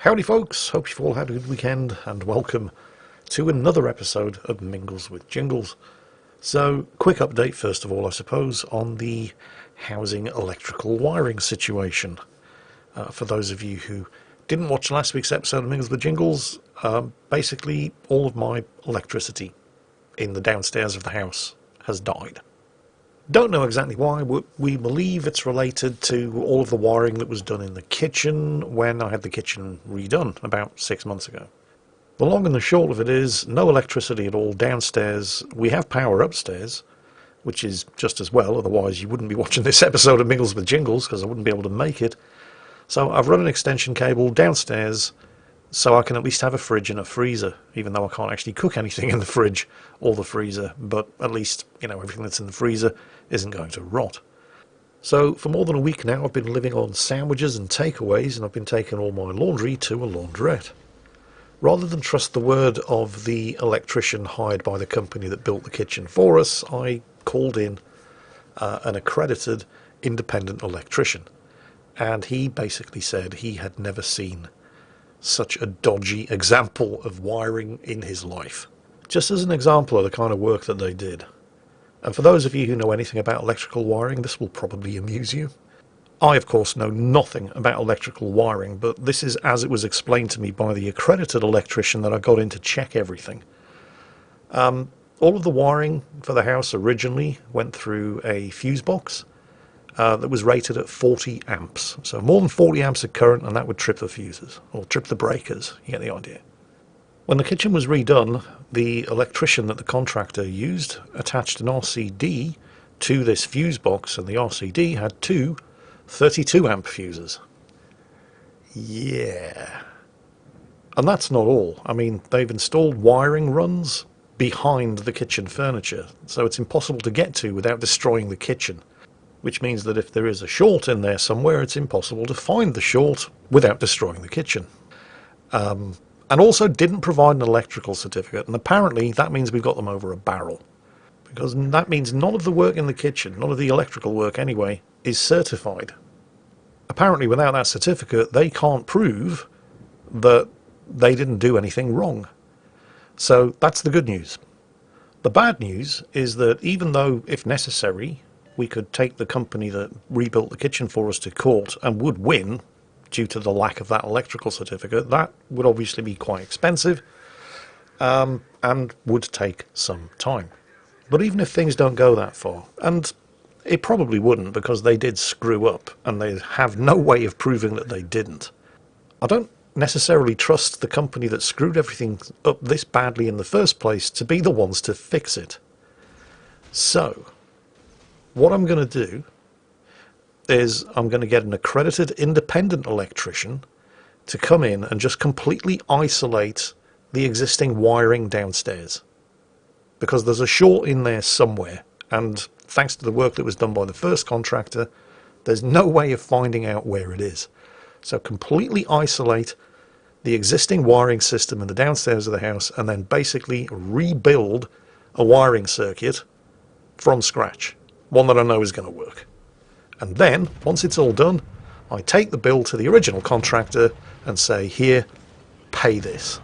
Howdy folks, hope you've all had a good weekend and welcome to another episode of Mingles with Jingles. So, quick update first of all, I suppose, on the housing electrical wiring situation. For those of you who didn't watch last week's episode of Mingles with Jingles, basically all of my electricity in the downstairs of the house has died. Don't know exactly why. We believe it's related to all of the wiring that was done in the kitchen when I had the kitchen redone about 6 months ago. The long and the short of it is, no electricity at all downstairs. We have power upstairs, which is just as well, otherwise you wouldn't be watching this episode of Mingles with Jingles because I wouldn't be able to make it. So I've run an extension cable downstairs so I can at least have a fridge and a freezer, even though I can't actually cook anything in the fridge or the freezer, but at least, everything that's in the freezer isn't going to rot. So for more than a week now I've been living on sandwiches and takeaways, and I've been taking all my laundry to a laundrette. Rather than trust the word of the electrician hired by the company that built the kitchen for us, I called in an accredited independent electrician, and he basically said he had never seen such a dodgy example of wiring in his life. Just as an example of the kind of work that they did. And for those of you who know anything about electrical wiring, this will probably amuse you. I, of course, know nothing about electrical wiring, but this is as it was explained to me by the accredited electrician that I got in to check everything. All of the wiring for the house originally went through a fuse box that was rated at 40 amps. So more than 40 amps of current, and that would trip the fuses, or trip the breakers. You get the idea. When the kitchen was redone, the electrician that the contractor used attached an RCD to this fuse box, and the RCD had two 32 amp fuses. Yeah. And that's not all. I mean, they've installed wiring runs behind the kitchen furniture, so it's impossible to get to without destroying the kitchen, which means that if there is a short in there somewhere, it's impossible to find the short without destroying the kitchen. And also didn't provide an electrical certificate, and apparently that means we've got them over a barrel, because that means none of the work in the kitchen, none of the electrical work anyway, is certified. Apparently without that certificate they can't prove that they didn't do anything wrong. So that's the good news. The bad news is that even though, if necessary, we could take the company that rebuilt the kitchen for us to court and would win due to the lack of that electrical certificate, that would obviously be quite expensive and would take some time. But even if things don't go that far, and it probably wouldn't because they did screw up and they have no way of proving that they didn't, I don't necessarily trust the company that screwed everything up this badly in the first place to be the ones to fix it. So what I'm going to do is I'm going to get an accredited independent electrician to come in and just completely isolate the existing wiring downstairs, because there's a short in there somewhere, and thanks to the work that was done by the first contractor, there's no way of finding out where it is. So completely isolate the existing wiring system in the downstairs of the house, and then basically rebuild a wiring circuit from scratch, one that I know is going to work. And then, once it's all done, I take the bill to the original contractor and say, here, pay this.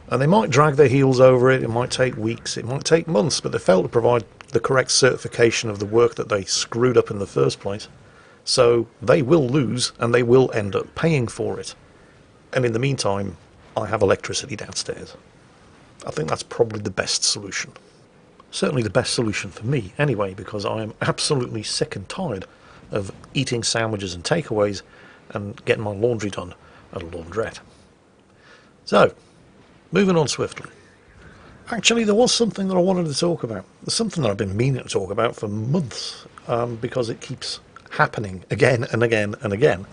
And they might drag their heels over it, it might take weeks, it might take months, but they failed to provide the correct certification of the work that they screwed up in the first place. So they will lose, and they will end up paying for it. And in the meantime, I have electricity downstairs. I think that's probably the best solution. Certainly the best solution for me, anyway, because I am absolutely sick and tired of eating sandwiches and takeaways and getting my laundry done at a laundrette. So, moving on swiftly. Actually, there was something that I wanted to talk about. There's something that I've been meaning to talk about for months, because it keeps happening again and again and again.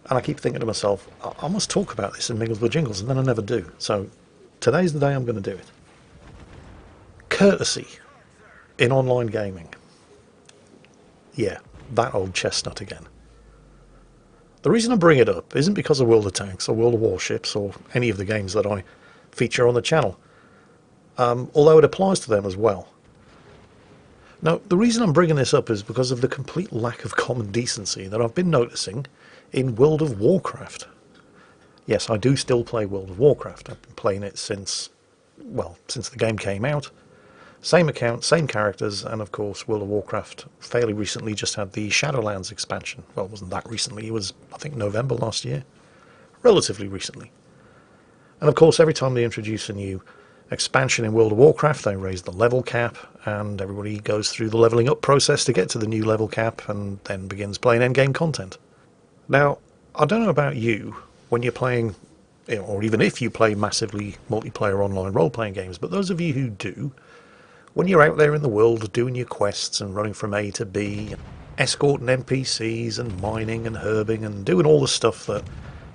And I keep thinking to myself, I must talk about this in Mingles with Jingles, and then I never do. So, today's the day I'm going to do it. Courtesy in online gaming. Yeah, that old chestnut again. The reason I bring it up isn't because of World of Tanks or World of Warships or any of the games that I feature on the channel, although it applies to them as well. Now, the reason I'm bringing this up is because of the complete lack of common decency that I've been noticing in World of Warcraft. Yes, I do still play World of Warcraft. I've been playing it since the game came out. Same account, same characters, and of course World of Warcraft fairly recently just had the Shadowlands expansion. Well, it wasn't that recently, it was, I think, November last year. Relatively recently. And of course, every time they introduce a new expansion in World of Warcraft, they raise the level cap, and everybody goes through the leveling up process to get to the new level cap, and then begins playing endgame content. Now, I don't know about you, when you're playing, or even if you play massively multiplayer online role-playing games, but those of you who do, when you're out there in the world doing your quests and running from A to B, escorting NPCs and mining and herbing and doing all the stuff that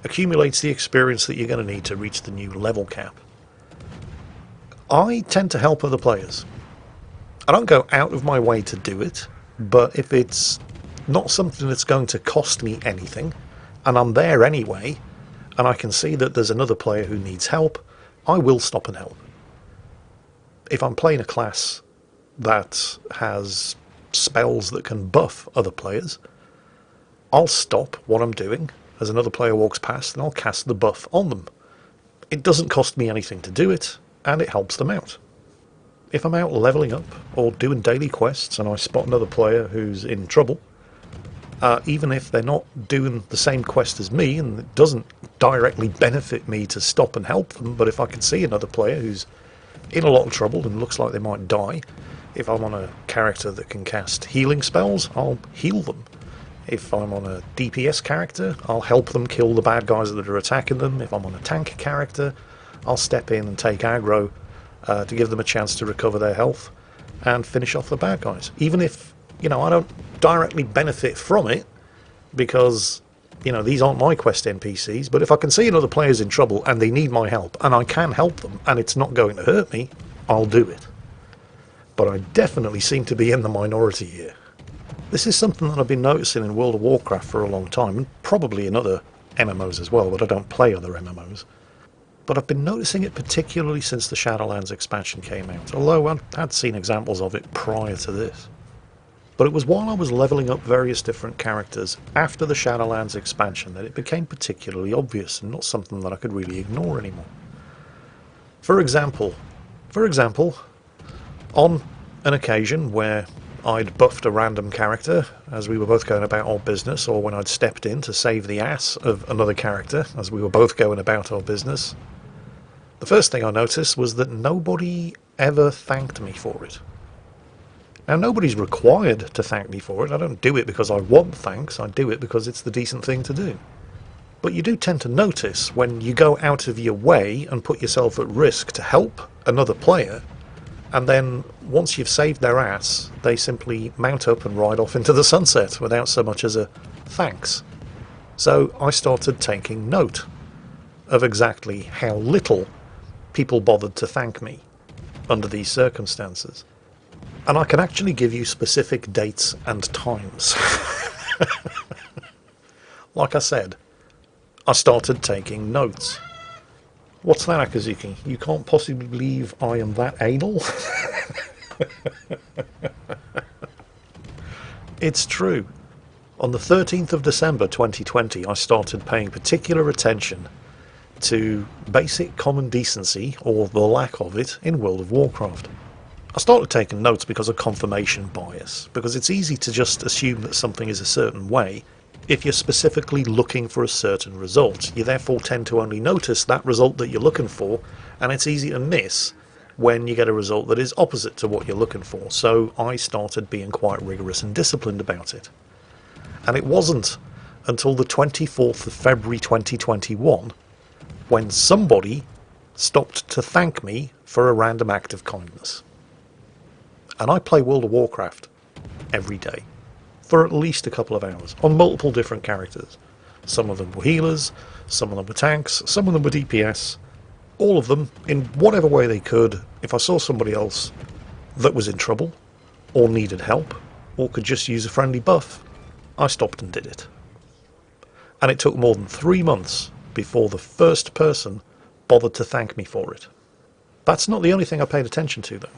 accumulates the experience that you're going to need to reach the new level cap, I tend to help other players. I don't go out of my way to do it, but if it's not something that's going to cost me anything, and I'm there anyway, and I can see that there's another player who needs help, I will stop and help. If I'm playing a class that has spells that can buff other players, I'll stop what I'm doing as another player walks past, and I'll cast the buff on them. It doesn't cost me anything to do it, and it helps them out. If I'm out leveling up or doing daily quests and I spot another player who's in trouble, even if they're not doing the same quest as me and it doesn't directly benefit me to stop and help them, but if I can see another player who's in a lot of trouble and looks like they might die, if I'm on a character that can cast healing spells, I'll heal them. If I'm on a DPS character, I'll help them kill the bad guys that are attacking them. If I'm on a tank character, I'll step in and take aggro to give them a chance to recover their health and finish off the bad guys. Even if, I don't directly benefit from it because, these aren't my quest NPCs, but if I can see another player's in trouble and they need my help and I can help them and it's not going to hurt me, I'll do it. But I definitely seem to be in the minority here. This is something that I've been noticing in World of Warcraft for a long time, and probably in other MMOs as well, but I don't play other MMOs. But I've been noticing it particularly since the Shadowlands expansion came out, although I had seen examples of it prior to this. But it was while I was leveling up various different characters after the Shadowlands expansion that it became particularly obvious and not something that I could really ignore anymore. For example, on an occasion where I'd buffed a random character as we were both going about our business, or when I'd stepped in to save the ass of another character as we were both going about our business, the first thing I noticed was that nobody ever thanked me for it. Now, nobody's required to thank me for it. I don't do it because I want thanks. I do it because it's the decent thing to do. But you do tend to notice when you go out of your way and put yourself at risk to help another player, and then once you've saved their ass, they simply mount up and ride off into the sunset without so much as a thanks. So I started taking note of exactly how little people bothered to thank me under these circumstances. And I can actually give you specific dates and times. Like I said, I started taking notes. What's that, Akazuki? You can't possibly believe I am that anal? It's true. On the 13th of December 2020, I started paying particular attention to basic common decency, or the lack of it, in World of Warcraft. I started taking notes because of confirmation bias, because it's easy to just assume that something is a certain way if you're specifically looking for a certain result. You therefore tend to only notice that result that you're looking for, and it's easy to miss when you get a result that is opposite to what you're looking for. So I started being quite rigorous and disciplined about it. And it wasn't until the 24th of February 2021 when somebody stopped to thank me for a random act of kindness. And I play World of Warcraft every day for at least a couple of hours on multiple different characters. Some of them were healers, some of them were tanks, some of them were DPS. All of them, in whatever way they could, if I saw somebody else that was in trouble, or needed help, or could just use a friendly buff, I stopped and did it. And it took more than 3 months before the first person bothered to thank me for it. That's not the only thing I paid attention to, though.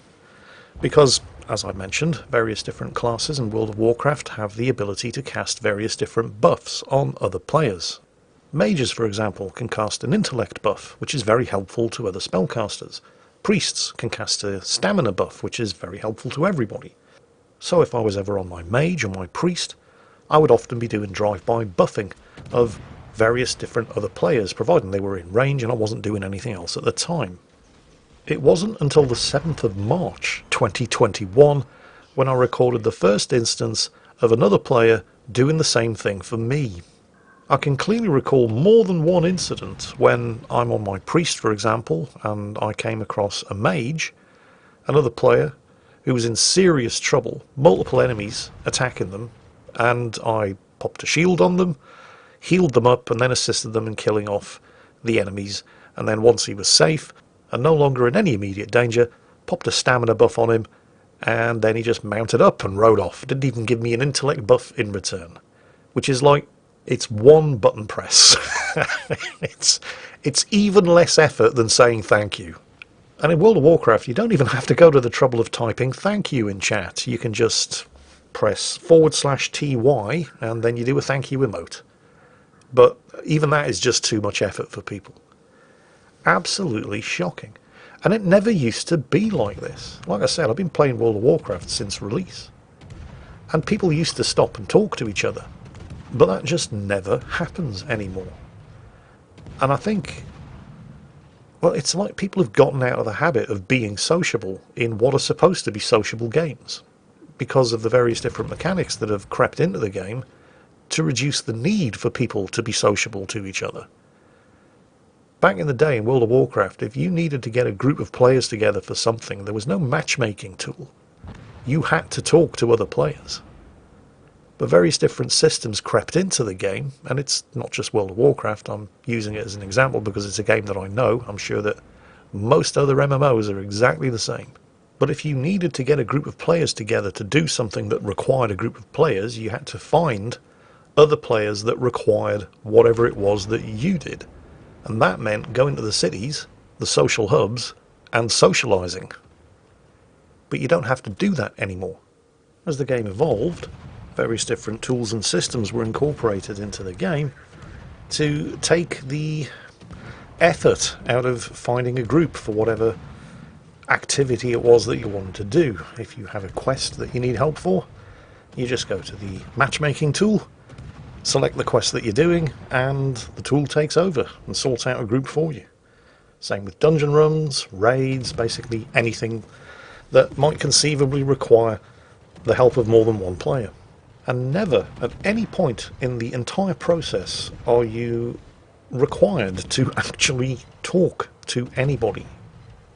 Because, as I mentioned, various different classes in World of Warcraft have the ability to cast various different buffs on other players. Mages, for example, can cast an intellect buff, which is very helpful to other spellcasters. Priests can cast a stamina buff, which is very helpful to everybody. So if I was ever on my mage or my priest, I would often be doing drive-by buffing of various different other players, providing they were in range and I wasn't doing anything else at the time. It wasn't until the 7th of March 2021 when I recorded the first instance of another player doing the same thing for me. I can clearly recall more than one incident when I'm on my priest, for example, and I came across a mage, another player who was in serious trouble, multiple enemies attacking them, and I popped a shield on them, healed them up, and then assisted them in killing off the enemies. And then once he was safe and no longer in any immediate danger, popped a stamina buff on him, and then he just mounted up and rode off. Didn't even give me an intellect buff in return, which is like, it's one button press. It's even less effort than saying thank you. And in World of Warcraft, you don't even have to go to the trouble of typing thank you in chat. You can just press /TY and then you do a thank you emote. But even that is just too much effort for people. Absolutely shocking. And it never used to be like this. Like I said, I've been playing World of Warcraft since release. And people used to stop and talk to each other. But that just never happens anymore. And I think, well, it's like people have gotten out of the habit of being sociable in what are supposed to be sociable games, because of the various different mechanics that have crept into the game to reduce the need for people to be sociable to each other. Back in the day in World of Warcraft, if you needed to get a group of players together for something, there was no matchmaking tool. You had to talk to other players. But various different systems crept into the game, and it's not just World of Warcraft. I'm using it as an example because it's a game that I know. I'm sure that most other MMOs are exactly the same. But if you needed to get a group of players together to do something that required a group of players, you had to find other players that required whatever it was that you did. And that meant going to the cities, the social hubs, and socialising. But you don't have to do that anymore. As the game evolved, various different tools and systems were incorporated into the game to take the effort out of finding a group for whatever activity it was that you wanted to do. If you have a quest that you need help for, you just go to the matchmaking tool, select the quest that you're doing, and the tool takes over and sorts out a group for you. Same with dungeon runs, raids, basically anything that might conceivably require the help of more than one player. And never at any point in the entire process are you required to actually talk to anybody.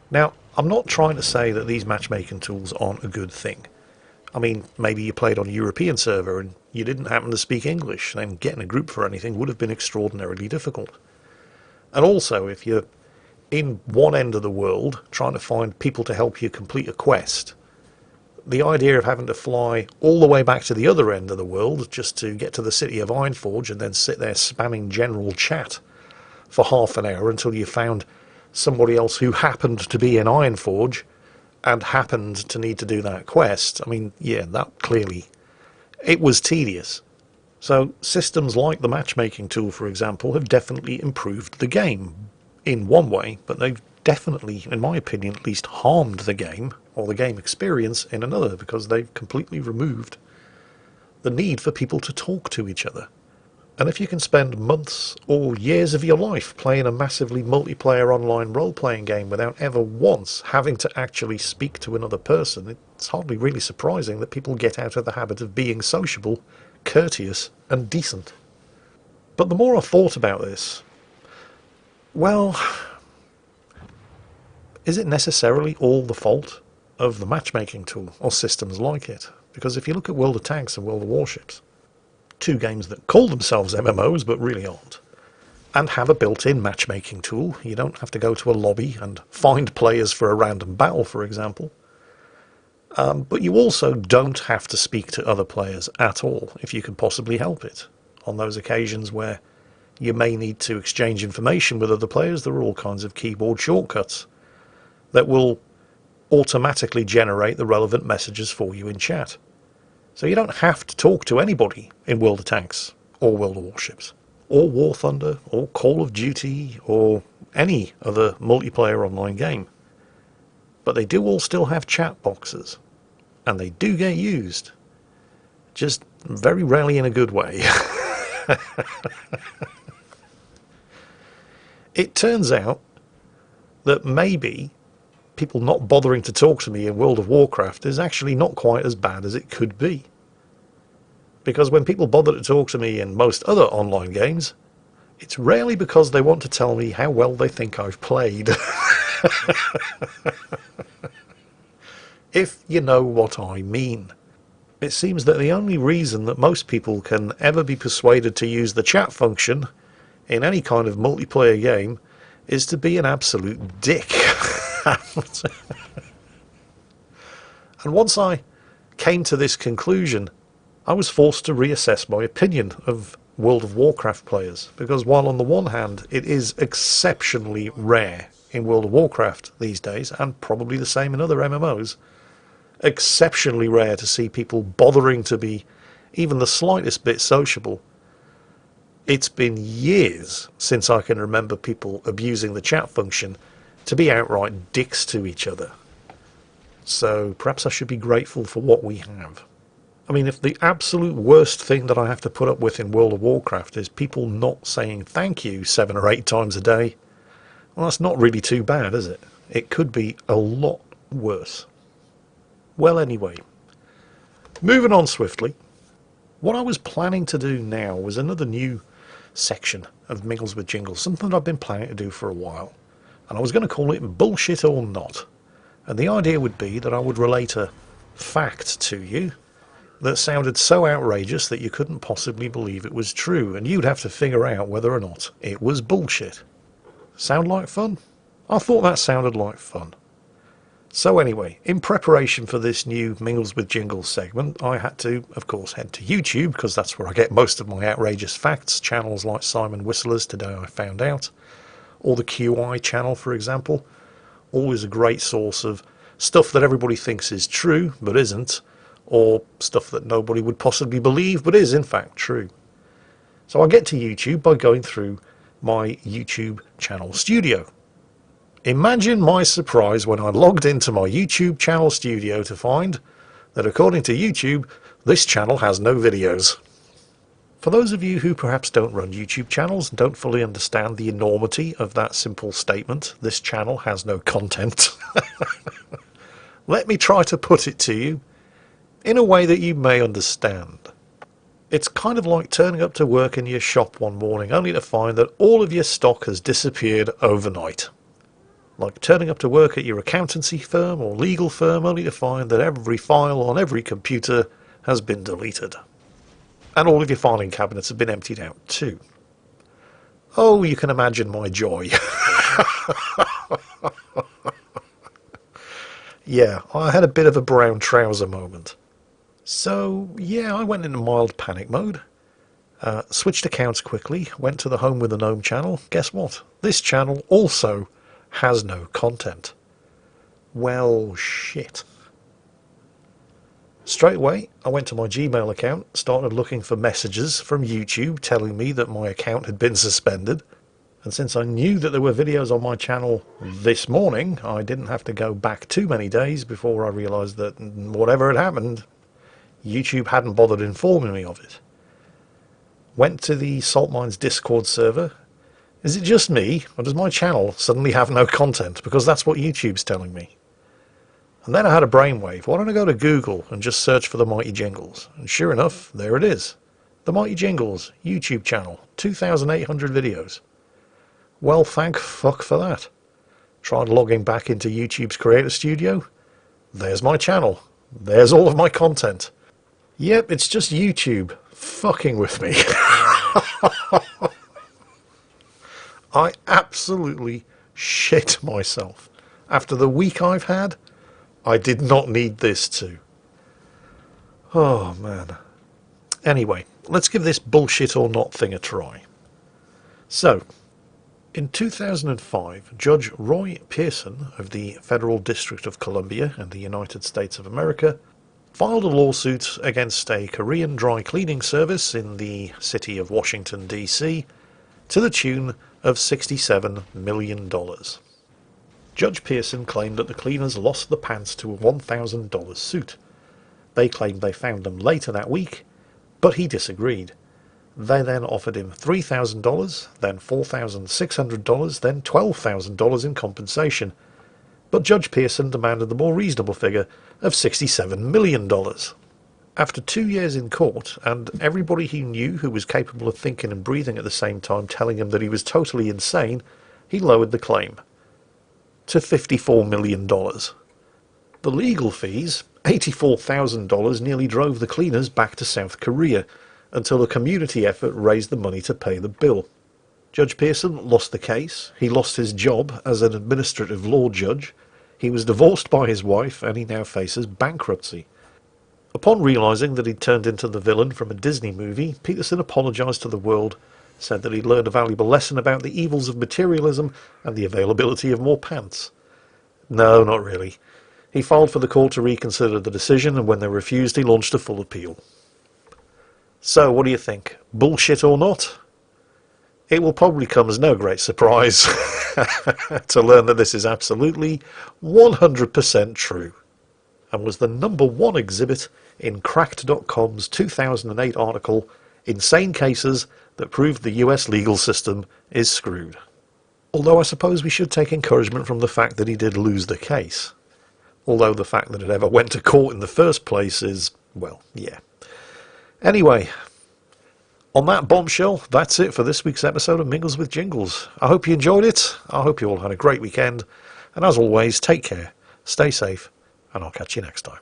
Now, I'm not trying to say that these matchmaking tools aren't a good thing. I mean, maybe you played on a European server and you didn't happen to speak English, then getting a group for anything would have been extraordinarily difficult. And also, if you're in one end of the world trying to find people to help you complete a quest, the idea of having to fly all the way back to the other end of the world just to get to the city of Ironforge and then sit there spamming general chat for half an hour until you found somebody else who happened to be in Ironforge and happened to need to do that quest, I mean, yeah, that clearly, it was tedious. So systems like the matchmaking tool, for example, have definitely improved the game in one way, but they've definitely, in my opinion at least, harmed the game or the game experience in another, because they've completely removed the need for people to talk to each other. And if you can spend months or years of your life playing a massively multiplayer online role-playing game without ever once having to actually speak to another person, it's hardly really surprising that people get out of the habit of being sociable, courteous, and decent. But the more I thought about this, well, is it necessarily all the fault of the matchmaking tool or systems like it? Because if you look at World of Tanks and World of Warships, two games that call themselves MMOs but really aren't, and have a built-in matchmaking tool. You don't have to go to a lobby and find players for a random battle, for example. But you also don't have to speak to other players at all if you can possibly help it. On those occasions where you may need to exchange information with other players, there are all kinds of keyboard shortcuts that will automatically generate the relevant messages for you in chat. So you don't have to talk to anybody in World of Tanks or World of Warships. or War Thunder, or Call of Duty, or any other multiplayer online game. But they do all still have chat boxes, and they do get used, just very rarely in a good way. It turns out that maybe people not bothering to talk to me in World of Warcraft is actually not quite as bad as it could be. Because when people bother to talk to me in most other online games, it's rarely because they want to tell me how well they think I've played. If you know what I mean. It seems that the only reason that most people can ever be persuaded to use the chat function in any kind of multiplayer game is to be an absolute dick. And once I came to this conclusion, I was forced to reassess my opinion of World of Warcraft players, because while on the one hand it is exceptionally rare in World of Warcraft these days, and probably the same in other MMOs, exceptionally rare to see people bothering to be even the slightest bit sociable. It's been years since I can remember people abusing the chat function to be outright dicks to each other. So perhaps I should be grateful for what we have. I mean, if the absolute worst thing that I have to put up with in World of Warcraft is people not saying thank you 7 or 8 times a day, well, that's not really too bad, is it? It could be a lot worse. Well, anyway, moving on swiftly, what I was planning to do now was another new section of Mingles with Jingles, something that I've been planning to do for a while, and I was going to call it Bullshit or Not. And the idea would be that I would relate a fact to you that sounded so outrageous that you couldn't possibly believe it was true, and you'd have to figure out whether or not it was bullshit. Sound like fun? I thought that sounded like fun. So anyway, in preparation for this new Mingles with Jingles segment, I had to, of course, head to YouTube, because that's where I get most of my outrageous facts. Channels like Simon Whistler's Today I Found Out, or the QI channel, for example. Always a great source of stuff that everybody thinks is true, but isn't, or stuff that nobody would possibly believe, but is in fact true. So I get to YouTube by going through my YouTube channel studio. Imagine my surprise when I logged into my YouTube channel studio to find that, according to YouTube, this channel has no videos. For those of you who perhaps don't run YouTube channels and don't fully understand the enormity of that simple statement, this channel has no content, let me try to put it to you in a way that you may understand. It's kind of like turning up to work in your shop one morning only to find that all of your stock has disappeared overnight. Like turning up to work at your accountancy firm or legal firm only to find that every file on every computer has been deleted. And all of your filing cabinets have been emptied out too. Oh, you can imagine my joy. Yeah, I had a bit of a brown trouser moment. So, yeah, I went into mild panic mode. Switched accounts quickly, went to the Home with the Gnome channel. Guess what? This channel also has no content. Well, shit. Straight away, I went to my Gmail account, started looking for messages from YouTube telling me that my account had been suspended. And since I knew that there were videos on my channel this morning, I didn't have to go back too many days before I realised that whatever had happened, YouTube hadn't bothered informing me of it. Went to the Salt Mines Discord server. Is it just me, or does my channel suddenly have no content? Because that's what YouTube's telling me. And then I had a brainwave. Why don't I go to Google and just search for the Mighty Jingles? And sure enough, there it is. The Mighty Jingles YouTube channel, 2,800 videos. Well, thank fuck for that. Tried logging back into YouTube's Creator Studio. There's my channel. There's all of my content. Yep, it's just YouTube fucking with me. I absolutely shit myself. After the week I've had, I did not need this too. Oh, man. Anyway, let's give this bullshit or not thing a try. So, in 2005, Judge Roy Pearson of the Federal District of Columbia in the United States of America filed a lawsuit against a Korean dry cleaning service in the city of Washington, D.C., to the tune of $67 million. Judge Pearson claimed that the cleaners lost the pants to a $1,000 suit. They claimed they found them later that week, but he disagreed. They then offered him $3,000, then $4,600, then $12,000 in compensation. But Judge Pearson demanded the more reasonable figure of $67 million. After 2 years in court, and everybody he knew who was capable of thinking and breathing at the same time telling him that he was totally insane, he lowered the claim to $54 million. The legal fees, $84,000, nearly drove the cleaners back to South Korea, until a community effort raised the money to pay the bill. Judge Pearson lost the case, he lost his job as an administrative law judge, he was divorced by his wife, and he now faces bankruptcy. Upon realising that he'd turned into the villain from a Disney movie, Peterson apologised to the world, said that he'd learned a valuable lesson about the evils of materialism and the availability of more pants. No, not really. He filed for the court to reconsider the decision, and when they refused, he launched a full appeal. So, what do you think? Bullshit or not? It will probably come as no great surprise to learn that this is absolutely 100% true, and was the #1 exhibit in Cracked.com's 2008 article, Insane Cases That Prove the US Legal System is Screwed. Although I suppose we should take encouragement from the fact that he did lose the case. Although the fact that it ever went to court in the first place is, well, yeah. Anyway, on that bombshell, that's it for this week's episode of Mingles with Jingles. I hope you enjoyed it. I hope you all had a great weekend. And as always, take care, stay safe, and I'll catch you next time.